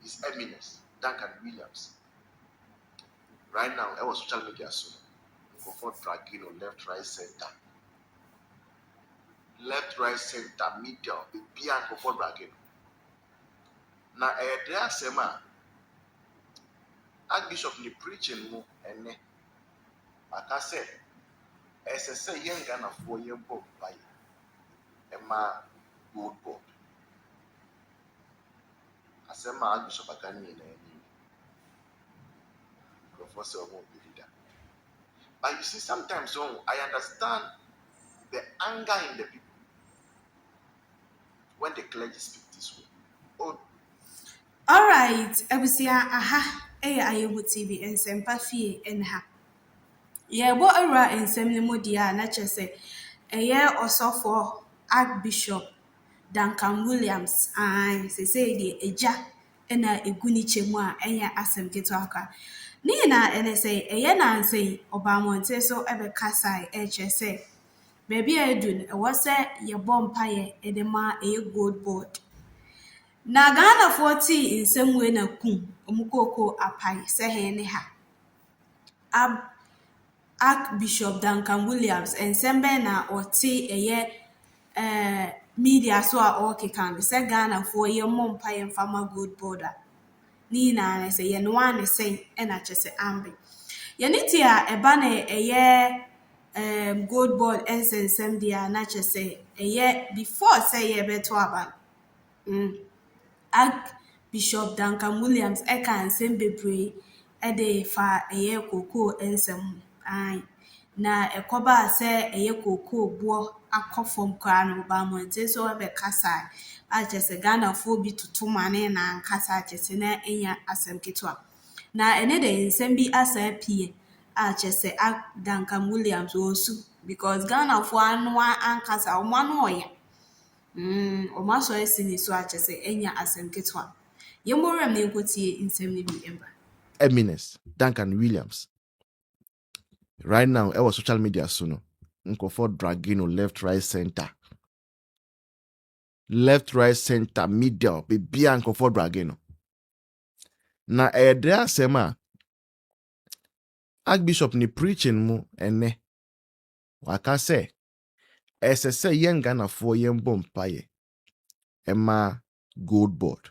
His Eminence, Duncan Williams. Right now, I was social media soon. Go for dragging on left, right, center. Left, right, center, middle, be and go for dragging. Now, there are some Archbishop ni preaching mu ene. Aka say, say young Ghana for young book by Emma Goldbod. I say my Archbishop Akani in any professor won't be leader. But you see, sometimes I understand the anger in the people when the clergy speak this way. Oh, all right, Abusia, aha, Ayewu TV and Sempafie and ha. Yeah, what era and Semnemodia, nature say, a year or so for Archbishop Duncan Williams, and say the Eja and a Gunichemwa, and ya asem Kitaka. Nina and say, a yana and say, Obama, so ever Kasai, HSA. Baby, I do, was say your bomb pie, edema, a good board. Na Ghana 40 in some way na kum omukoko apai se he ne ha. Archbishop Duncan Williams and sembe na oti eye media so a okeka se Ghana for ye mompa ye fama good border. Ni na se ye no one say e na chese ambe. Ye niti a eba na eye Goldbod ensensem dia na chese eye before say ye beto aban. Archbishop Duncan Williams eka nsem bebre ede fa eye koko ensem ai na ekoba se eye koko bo akofom kwa no ba mo nte so be kasa a chese Ghana fo bi tutumane na nkasa chese na enya asem ketwa na ene de nsem bi asa pie a chese Duncan Williams osu because Ghana fo anwa ankasa o mo no oye Omaso esini so achese enya asem ketwa. Yemoram ne nkotie nsem ne bi emba. Eminence, Duncan Williams. Right now, I was social media soon. Go for dragging on left, right, center. Left, right, center, middle, be and go for dragging. Na there sema Archbishop ni preaching mu ene. Waka say, say young Ghana for young bomb paye. Emma Goldbod.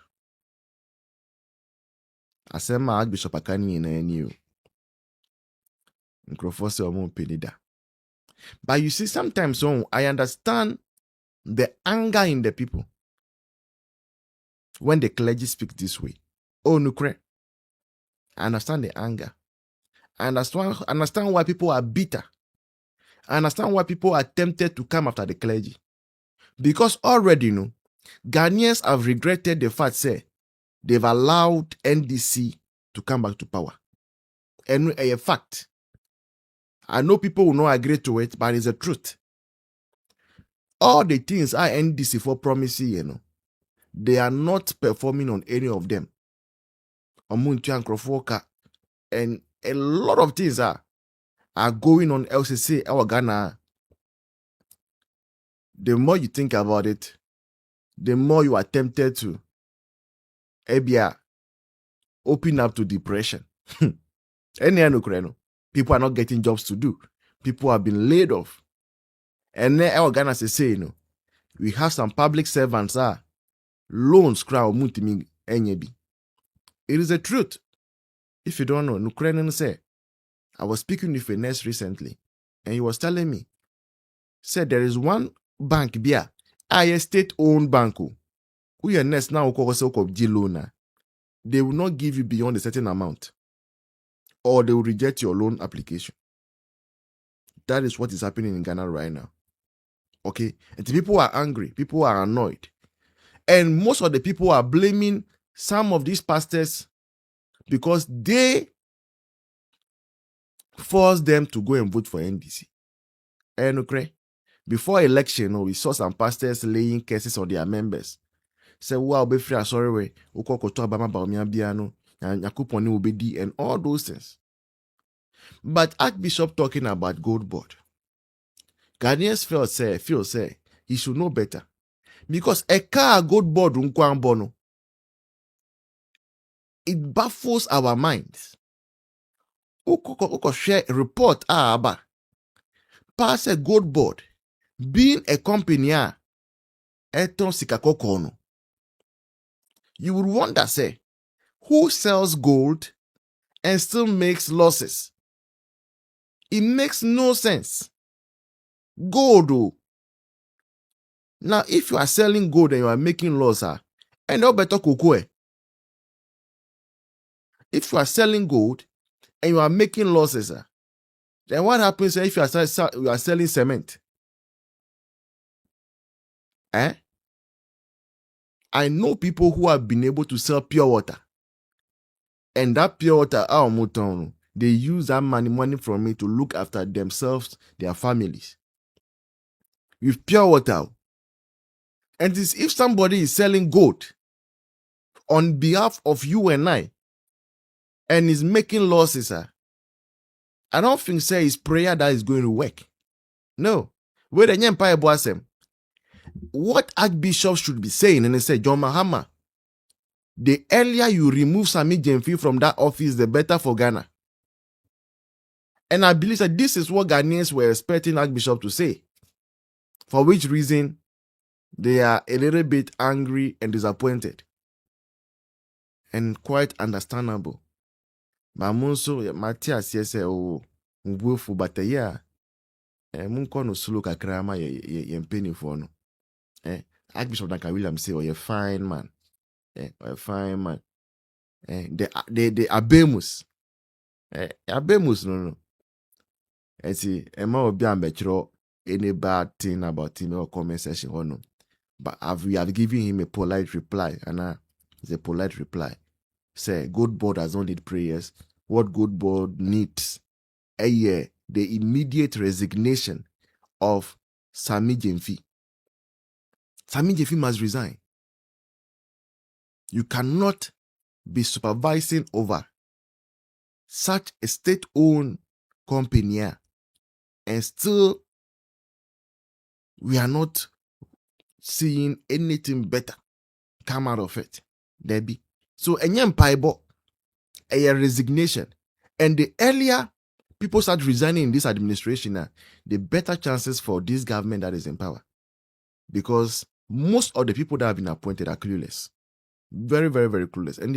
Asema Archbishop Akani in any Microphone omo penida. But you see, sometimes I understand the anger in the people when the clergy speak this way. Oh, nukre. I understand the anger. I understand why people are bitter. I understand why people are tempted to come after the clergy. Because already, Ghanaians have regretted the fact, they've allowed NDC to come back to power. And a fact. I know people will not agree to it, but it's the truth. All the things I NDC for promising, they are not performing on any of them. And a lot of things are going on LCC, our Ghana. The more you think about it, the more you are tempted to open up to depression. People are not getting jobs to do. People have been laid off. And then our Ghana say, we have some public servants loans crowd multiming enyebi. It is the truth. If you don't know, Ukrainian say, I was speaking with a nurse recently, and he was telling me, said there is one bank bia, a state-owned bank. Who your nurse now call G-loan. They will not give you beyond a certain amount, or they will reject your loan application. That is what is happening in Ghana right now. Okay? And the people are angry. People are annoyed. And most of the people are blaming some of these pastors because they forced them to go and vote for NDC. And okay, before election, we saw some pastors laying cases on their members. Say, wow, be free, sorry, we ukokoto abama baumia biano, yakuponi ubedi, and all those things. But Archbishop talking about Goldbod. Ghanaians feel say he should know better. Because a car Goldbod unkwambono, it baffles our minds. Oko share a report aba. Pass a Goldbod being a company eton sikakoko no. You would wonder, say, who sells gold and still makes losses? It makes no sense. Gold, oh. Now, if you are selling gold and you are making loss, and no better cocoa. If you are selling gold and you are making losses, then what happens if you are selling cement? I know people who have been able to sell pure water. And that pure water, they use that money from it to look after themselves, their families. With pure water. And it's if somebody is selling gold on behalf of you and I, and is making losses, I don't think say it's prayer that is going to work. No. Where the Empire Boasem. What Archbishop should be saying, and they say, John Mahama, the earlier you remove Sami Jemfi from that office, the better for Ghana. And I believe that this is what Ghanaians were expecting Archbishop to say. For which reason, they are a little bit angry and disappointed. And quite understandable. Mamunso, Matthias, yes, oh, Mbufu, but yeah, Munko no sulu kakrama ye penny for no. Archbishop Duncan Williams say, oh, you're fine man. A fine man. The Abemus. Abemus, no. And see, Emma will be any bad thing about him or comment section or no. But we have given him a polite reply, and it's a polite reply. Say, Goldbod does not need prayers. What Goldbod needs the immediate resignation of Sami Jemfi. Sami Jemfi must resign. You cannot be supervising over such a state-owned company and still we are not seeing anything better come out of it. Debbie. So, a resignation. And the earlier people start resigning in this administration, the better chances for this government that is in power. Because most of the people that have been appointed are clueless. Very, very, very clueless. And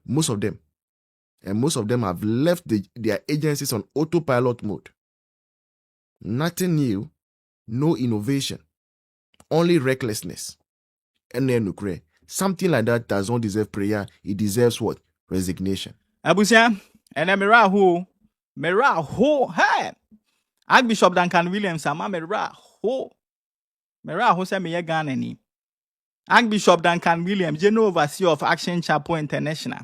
most of them. And most of them have left their agencies on autopilot mode. Nothing new, no innovation, only recklessness. And then something like that does not deserve prayer. It deserves what? Resignation. Abusia, and Mera ho, hey! Archbishop Duncan Williams, ama Mera ho say me ye Ghana ni. Archbishop Duncan Williams, General Overseer of Action Chapel International,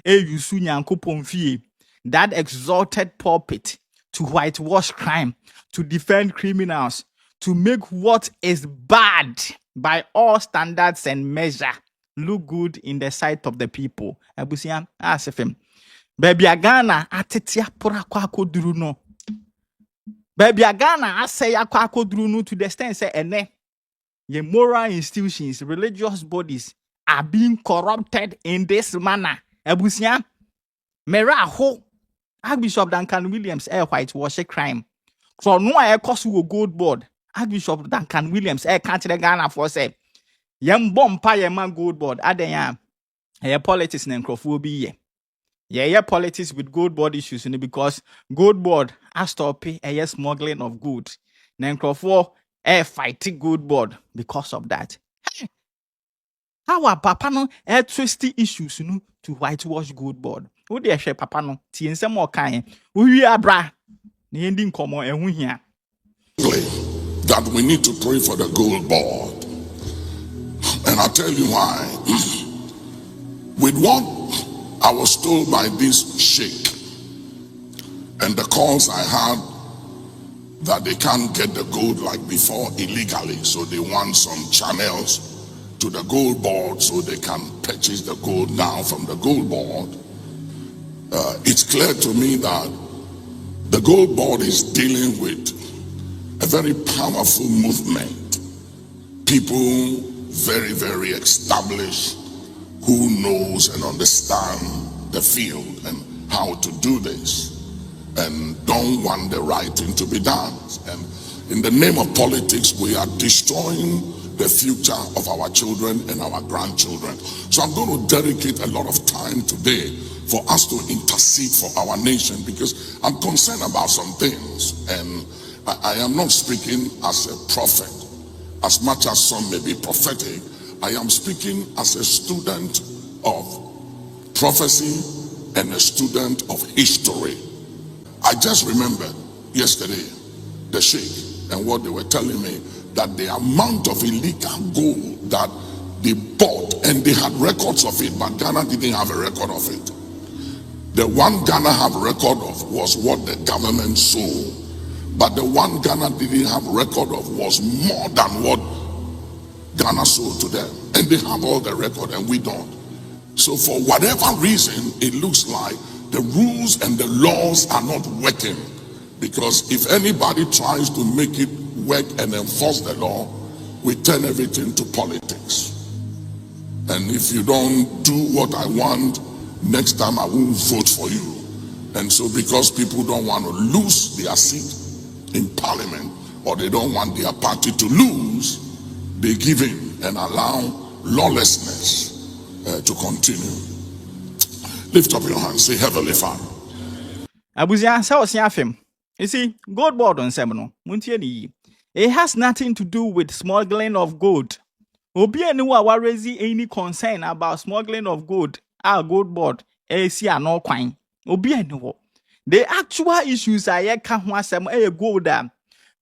Yusu Nyankopon Fie, that exalted pulpit to whitewash crime, to defend criminals, to make what is bad by all standards and measure look good in the sight of the people. Abusia, ask him. Baby Agana atetia pora kwa koduru no. Baby Agana asay kwa koduru no to the extent say ene ye moral institutions, religious bodies are being corrupted in this manner. Abusia, Mera ho Archbishop Duncan Williams whitewash crime. From no air cost will Goldbod. Archbishop Duncan Williams can't Ghana for say yam bomb pa man Goldbod aden ya politics na nkrofo bi ye. Yeah, politics with Goldbod issues because Goldbod has to pay a smuggling of goods. Na nkrofo fighting Goldbod because of that. Hey, how are papa no twisty issues to whitewash Goldbod? Who dey share papa no ti ensem o kan wi abra na ending komo ehu hia. That we need to pray for the Goldbod. And I'll tell you why. With what I was told by this sheikh and the calls I had that they can't get the gold like before illegally, so they want some channels to the Goldbod so they can purchase the gold now from the Goldbod. It's clear to me that the Goldbod is dealing with a very powerful movement. People very, very established who knows and understand the field and how to do this and don't want the right thing to be done. And in the name of politics, we are destroying the future of our children and our grandchildren. So I'm going to dedicate a lot of time today for us to intercede for our nation, because I'm concerned about some things, and I am not speaking as a prophet, as much as some may be prophetic. I am speaking as a student of prophecy and a student of history. I just remembered yesterday the sheikh and what they were telling me, that the amount of illegal gold that they bought, and they had records of it, but Ghana didn't have a record of it. The one Ghana have record of was what the government sold, but the one Ghana didn't have record of was more than what Ghana sold to them. And they have all the record and we don't. So for whatever reason, it looks like the rules and the laws are not working, because if anybody tries to make it work and enforce the law, we turn everything to politics. And if you don't do what I want, next time I won't vote for you. And so because people don't want to lose their seat in parliament, or they don't want their party to lose, they give in and allow lawlessness to continue. Lift up your hands, say, Heavenly Father. Abuzia, sa osia fem. You see, Goldbod on seminal. It has nothing to do with smuggling of gold. Obi anywa warezi any concern about smuggling of gold. Our Goldbod, AC are no quine. Obi anywo. The actual issues are gold.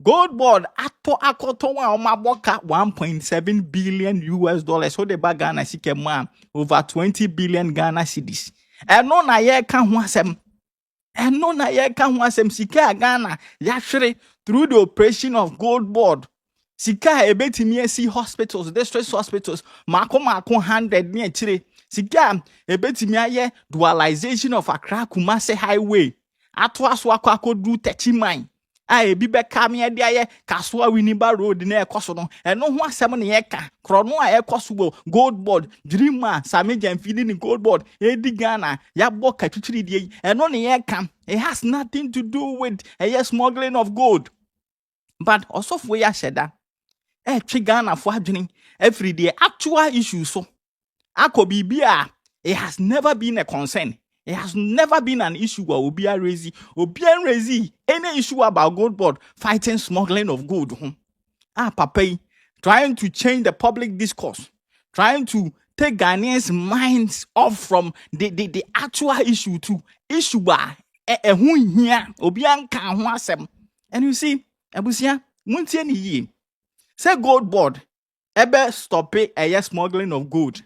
Goldbod ato akoto wa omaboka 1.7 billion US dollars. So the bag Ghana sikema over 20 billion Ghana cedis. And no na ye ka ho asem. And no na ye ka ho asem sika Ghana yahwere through the operation of Goldbod. Sika ebetimi see hospitals, district hospitals, mako 100 near chire. Sika ebetimi aye dualization of Accra Kumasi highway. Atwa so akwa do 30 mile. Aye bi be kame ade aye Kaswa Winiba road na ekoso no. Eno ho asem na ye ka. Krono a ekoso Goldbod, Dreamer, Samijan feeding Goldbod, Edi Ghana, Yabo Katutri die. Eno na ye ka. It has nothing to do with a smuggling of gold. But also for ya sheda. Ghana for happening every day. Actual issues so. Akobibia, it has never been a concern. It has never been an issue where Obia raise any issue about Goldbod fighting smuggling of gold. Papa, trying to change the public discourse, trying to take Ghanaians' minds off from the actual issue to issue and you see, Abusia, muntie ni ye. Say Goldbod, ebe stop it a smuggling of gold.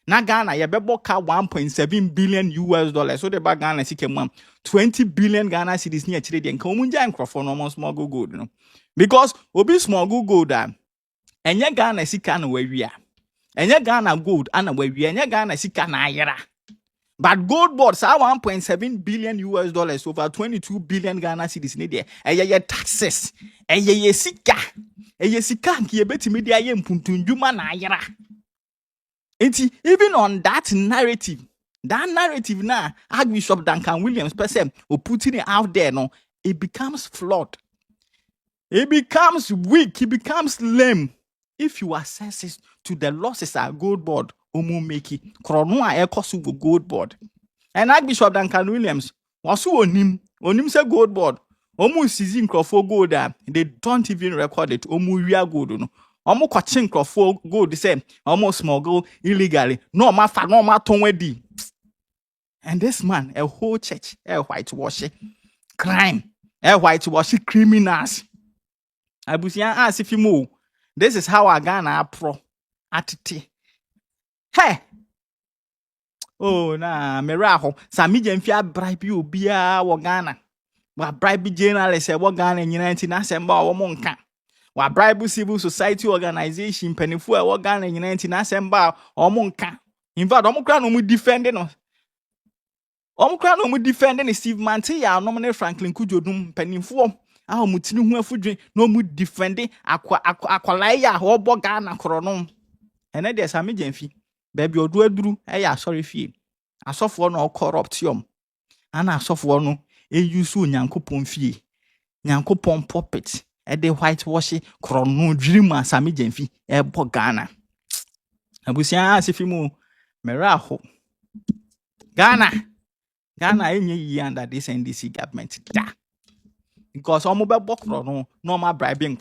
Na Ghana yebebo ka 1.7 billion US dollars. So the bag Ghana sikema 20 billion Ghana cedis near chire den ka omunja enkrofo no mo smuggle gold no. Because obi smuggle gold enye Ghana sika na wawia. Enye Ghana gold ana wawia, enye Ghana sika na ayera. But Goldbod sa 1.7 billion US dollars over 22 billion Ghana cedis ne there. Eye taxes. Eye sika. Eye sika ki ebetimi de aye mpuntunjuma na ayera. Even on that narrative now, Archbishop Duncan Williams person who putting it out there, no, it becomes flawed. It becomes weak. It becomes lame. If you assess it to the losses at Goldbod, Omumeki, Kronua Ekosu Goldbod. And Archbishop Duncan Williams was onim say Goldbod. Omu season crofo gold, they don't even record it. Omu ria gold, no. Omo kwachin crofo gold, they say, almost smuggle illegally. No, ma fa, no, ma tonwedi. And this man, a whole church, a whitewashing crime, a whitewashing criminals. Abusian ask if you move. This is how I Ghana pro attitude. Hey! Oh, nah, Meraho, Samijan Fia bribe you, Bia, or Ghana. Wa bribe journalists, a Ghana in United Nations, or Monka. Wa bribe civil society organization, Pennyfu, or Ghana in United Nations, or Monka. In fact, Omocran will defending us. Omocran will defending Steve Mantia, nominate Franklin Kujodum, Pennyfu. a mutini hu afudwen no mu defend akwalai ya obo Ghana krono ene de Sami Jemfi baby odu aduru ya sorry fie asofo no corrupt yom ana asofo no use Onyankopon fie Nyankopon puppet de whitewash krono dwirimu Sami Jemfi ebo Ghana abusia asifimu meraho Ghana enye yi under this NDC government da because omo be bokro no normal bribing